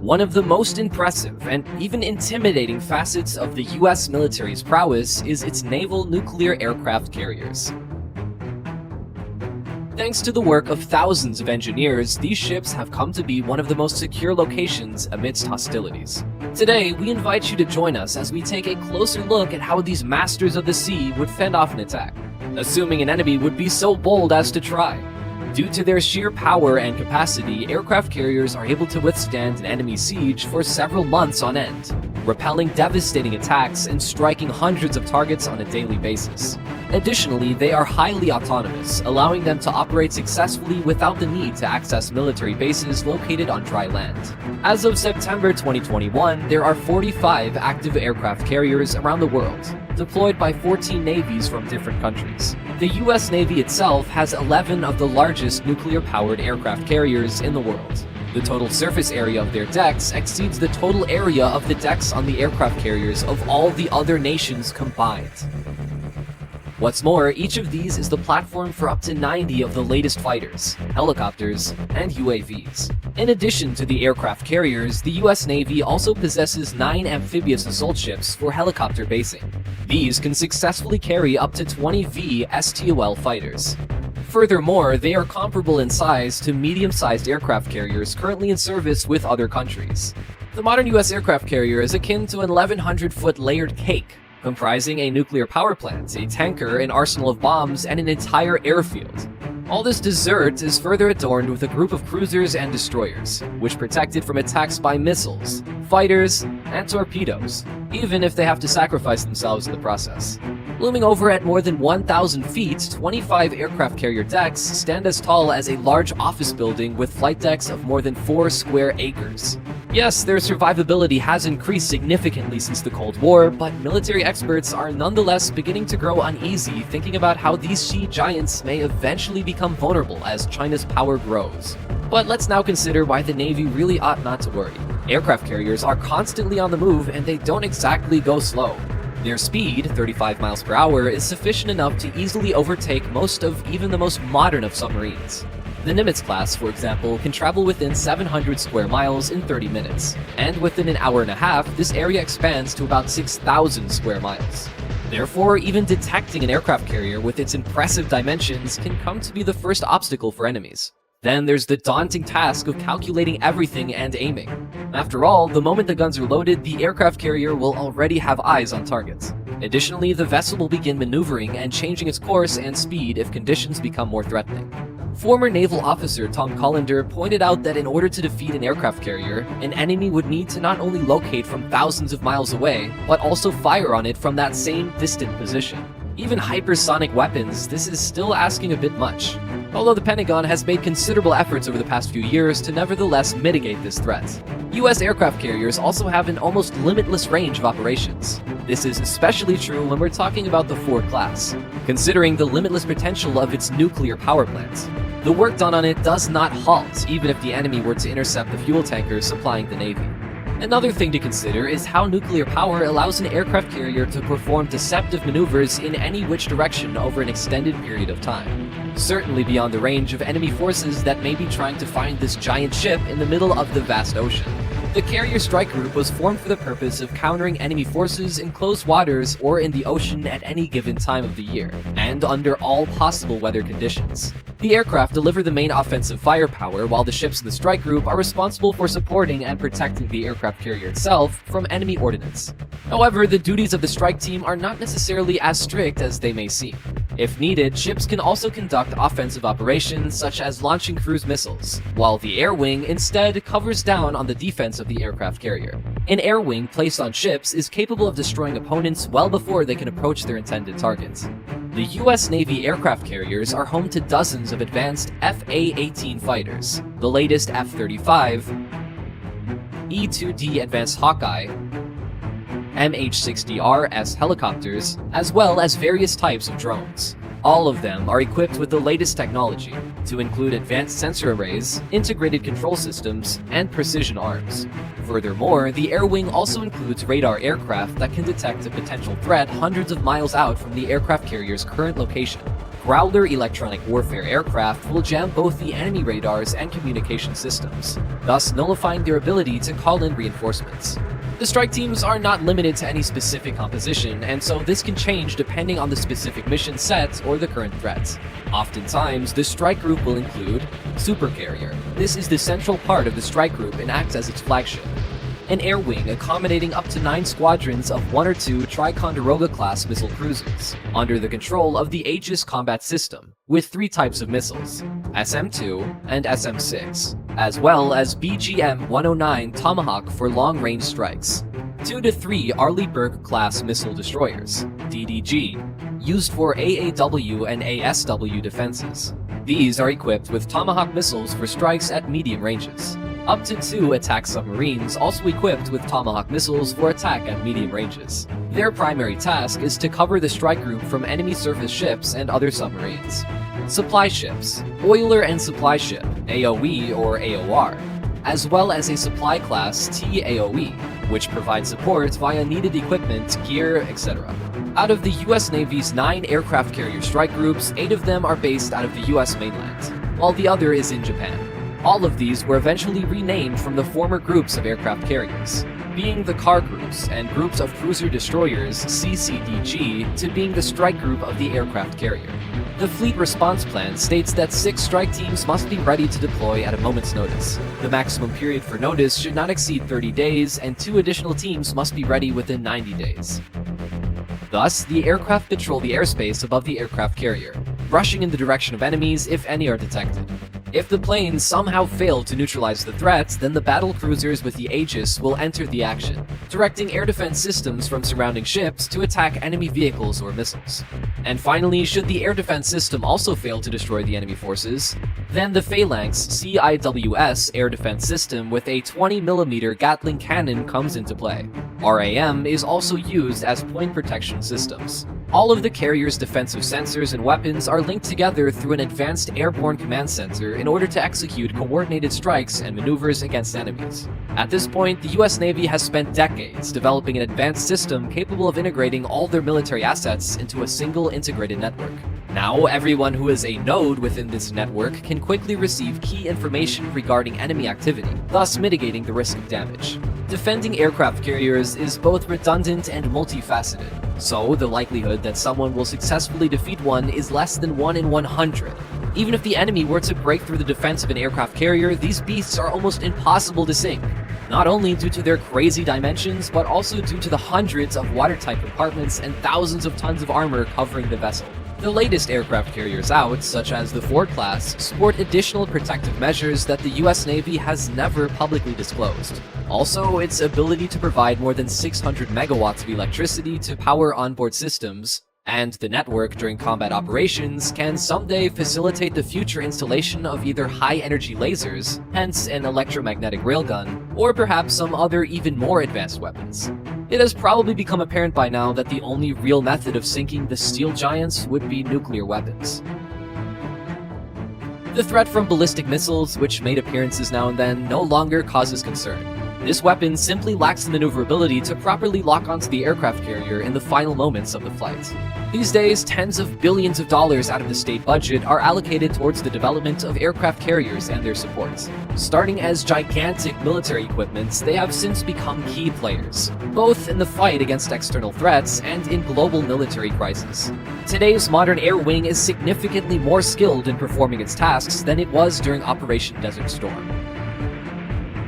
One of the most impressive and even intimidating facets of the US military's prowess is its naval nuclear aircraft carriers. Thanks to the work of thousands of engineers, these ships have come to be one of the most secure locations amidst hostilities. Today, we invite you to join us as we take a closer look at how these masters of the sea would fend off an attack, assuming an enemy would be so bold as to try. Due to their sheer power and capacity, aircraft carriers are able to withstand an enemy siege for several months on end, repelling devastating attacks and striking hundreds of targets on a daily basis. Additionally, they are highly autonomous, allowing them to operate successfully without the need to access military bases located on dry land. As of September 2021, there are 45 active aircraft carriers around the world, deployed by 14 navies from different countries. The US Navy itself has 11 of the largest nuclear-powered aircraft carriers in the world. The total surface area of their decks exceeds the total area of the decks on the aircraft carriers of all the other nations combined. What's more, each of these is the platform for up to 90 of the latest fighters, helicopters, and UAVs. In addition to the aircraft carriers, the US Navy also possesses 9 amphibious assault ships for helicopter basing. These can successfully carry up to 20 STOL fighters. Furthermore, they are comparable in size to medium-sized aircraft carriers currently in service with other countries. The modern US aircraft carrier is akin to an 1,100-foot layered cake, comprising a nuclear power plant, a tanker, an arsenal of bombs, and an entire airfield. All this dessert is further adorned with a group of cruisers and destroyers, which protect it from attacks by missiles, fighters, and torpedoes, even if they have to sacrifice themselves in the process. Looming over at more than 1,000 feet, 25 aircraft carrier decks stand as tall as a large office building with flight decks of more than 4 square acres. Yes, their survivability has increased significantly since the Cold War, but military experts are nonetheless beginning to grow uneasy thinking about how these sea giants may eventually become vulnerable as China's power grows. But let's now consider why the Navy really ought not to worry. Aircraft carriers are constantly on the move and they don't exactly go slow. Their speed, 35 miles per hour, is sufficient enough to easily overtake most of even the most modern of submarines. The Nimitz class, for example, can travel within 700 square miles in 30 minutes, and within an hour and a half, this area expands to about 6,000 square miles. Therefore, even detecting an aircraft carrier with its impressive dimensions can come to be the first obstacle for enemies. Then there's the daunting task of calculating everything and aiming. After all, the moment the guns are loaded, the aircraft carrier will already have eyes on targets. Additionally, the vessel will begin maneuvering and changing its course and speed if conditions become more threatening. Former naval officer Tom Collender pointed out that in order to defeat an aircraft carrier, an enemy would need to not only locate from thousands of miles away, but also fire on it from that same distant position. Even hypersonic weapons, this is still asking a bit much. Although the Pentagon has made considerable efforts over the past few years to nevertheless mitigate this threat. US aircraft carriers also have an almost limitless range of operations. This is especially true when we're talking about the Ford class, considering the limitless potential of its nuclear power plant. The work done on it does not halt, even if the enemy were to intercept the fuel tankers supplying the Navy. Another thing to consider is how nuclear power allows an aircraft carrier to perform deceptive maneuvers in any which direction over an extended period of time, certainly beyond the range of enemy forces that may be trying to find this giant ship in the middle of the vast ocean. The Carrier Strike Group was formed for the purpose of countering enemy forces in closed waters or in the ocean at any given time of the year, and under all possible weather conditions. The aircraft deliver the main offensive firepower, while the ships in the strike group are responsible for supporting and protecting the aircraft carrier itself from enemy ordnance. However, the duties of the strike team are not necessarily as strict as they may seem. If needed, ships can also conduct offensive operations such as launching cruise missiles, while the air wing instead covers down on the defense of the aircraft carrier. An air wing placed on ships is capable of destroying opponents well before they can approach their intended targets. The US Navy aircraft carriers are home to dozens of advanced FA-18 fighters, the latest F-35, E-2D Advanced Hawkeye, MH-60RS helicopters, as well as various types of drones. All of them are equipped with the latest technology, to include advanced sensor arrays, integrated control systems, and precision arms. Furthermore, the air wing also includes radar aircraft that can detect a potential threat hundreds of miles out from the aircraft carrier's current location. Growler electronic warfare aircraft will jam both the enemy radars and communication systems, thus nullifying their ability to call in reinforcements. The strike teams are not limited to any specific composition, and so this can change depending on the specific mission set or the current threat. Oftentimes, the strike group will include Supercarrier. This is the central part of the strike group and acts as its flagship. An air wing accommodating up to 9 squadrons of 1 or 2 Ticonderoga-class missile cruisers, under the control of the Aegis combat system, with 3 types of missiles, SM-2 and SM-6, as well as BGM-109 Tomahawk for long-range strikes. 2 to 3 Arleigh-Burke-class missile destroyers, DDG, used for AAW and ASW defenses. These are equipped with Tomahawk missiles for strikes at medium ranges. Up to 2 attack submarines also equipped with Tomahawk missiles for attack at medium ranges. Their primary task is to cover the strike group from enemy surface ships and other submarines. Supply ships, Oiler and Supply Ship, AOE or AOR, as well as a Supply Class TAOE, which provides support via needed equipment, gear, etc. Out of the US Navy's 9 aircraft carrier strike groups, 8 of them are based out of the US mainland, while the other is in Japan. All of these were eventually renamed from the former groups of aircraft carriers, being the Car Groups and Groups of Cruiser Destroyers CCDG to being the strike group of the aircraft carrier. The Fleet Response Plan states that 6 strike teams must be ready to deploy at a moment's notice. The maximum period for notice should not exceed 30 days, and 2 additional teams must be ready within 90 days. Thus, the aircraft patrol the airspace above the aircraft carrier, rushing in the direction of enemies if any are detected. If the planes somehow fail to neutralize the threats, then the battle cruisers with the Aegis will enter the action, directing air defense systems from surrounding ships to attack enemy vehicles or missiles. And finally, should the air defense system also fail to destroy the enemy forces, then the Phalanx CIWS air defense system with a 20mm Gatling cannon comes into play. RAM is also used as point protection systems. All of the carrier's defensive sensors and weapons are linked together through an advanced airborne command center in order to execute coordinated strikes and maneuvers against enemies. At this point, the US Navy has spent decades developing an advanced system capable of integrating all their military assets into a single integrated network. Now, everyone who is a node within this network can quickly receive key information regarding enemy activity, thus mitigating the risk of damage. Defending aircraft carriers is both redundant and multifaceted, so the likelihood that someone will successfully defeat one is less than 1 in 100. Even if the enemy were to break through the defense of an aircraft carrier, these beasts are almost impossible to sink, not only due to their crazy dimensions, but also due to the hundreds of watertight compartments and thousands of tons of armor covering the vessel. The latest aircraft carriers out, such as the Ford class, sport additional protective measures that the US Navy has never publicly disclosed. Also, its ability to provide more than 600 megawatts of electricity to power onboard systems, and the network during combat operations can someday facilitate the future installation of either high-energy lasers, hence an electromagnetic railgun, or perhaps some other even more advanced weapons. It has probably become apparent by now that the only real method of sinking the steel giants would be nuclear weapons. The threat from ballistic missiles, which made appearances now and then, no longer causes concern. This weapon simply lacks the maneuverability to properly lock onto the aircraft carrier in the final moments of the flight. These days, tens of billions of dollars out of the state budget are allocated towards the development of aircraft carriers and their supports. Starting as gigantic military equipments, they have since become key players, both in the fight against external threats and in global military crises. Today's modern air wing is significantly more skilled in performing its tasks than it was during Operation Desert Storm.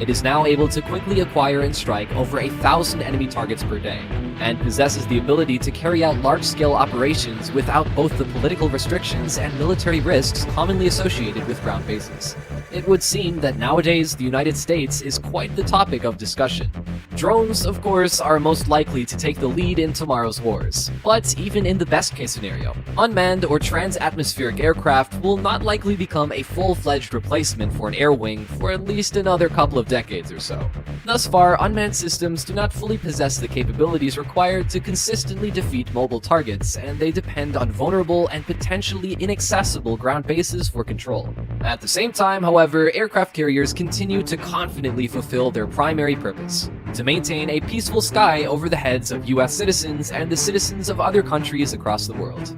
It is now able to quickly acquire and strike over 1,000 enemy targets per day, and possesses the ability to carry out large-scale operations without both the political restrictions and military risks commonly associated with ground bases. It would seem that nowadays the United States is quite the topic of discussion. Drones, of course, are most likely to take the lead in tomorrow's wars, but even in the best-case scenario, unmanned or trans-atmospheric aircraft will not likely become a full-fledged replacement for an air wing for at least another couple of decades or so. Thus far, unmanned systems do not fully possess the capabilities required to consistently defeat mobile targets, and they depend on vulnerable and potentially inaccessible ground bases for control. At the same time, however, aircraft carriers continue to confidently fulfill their primary purpose: to maintain a peaceful sky over the heads of US citizens and the citizens of other countries across the world.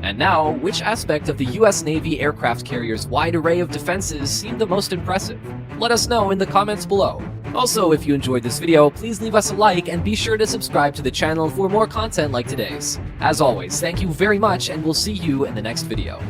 And now, which aspect of the US Navy aircraft carrier's wide array of defenses seemed the most impressive? Let us know in the comments below. Also, if you enjoyed this video, please leave us a like and be sure to subscribe to the channel for more content like today's. As always, thank you very much and we'll see you in the next video.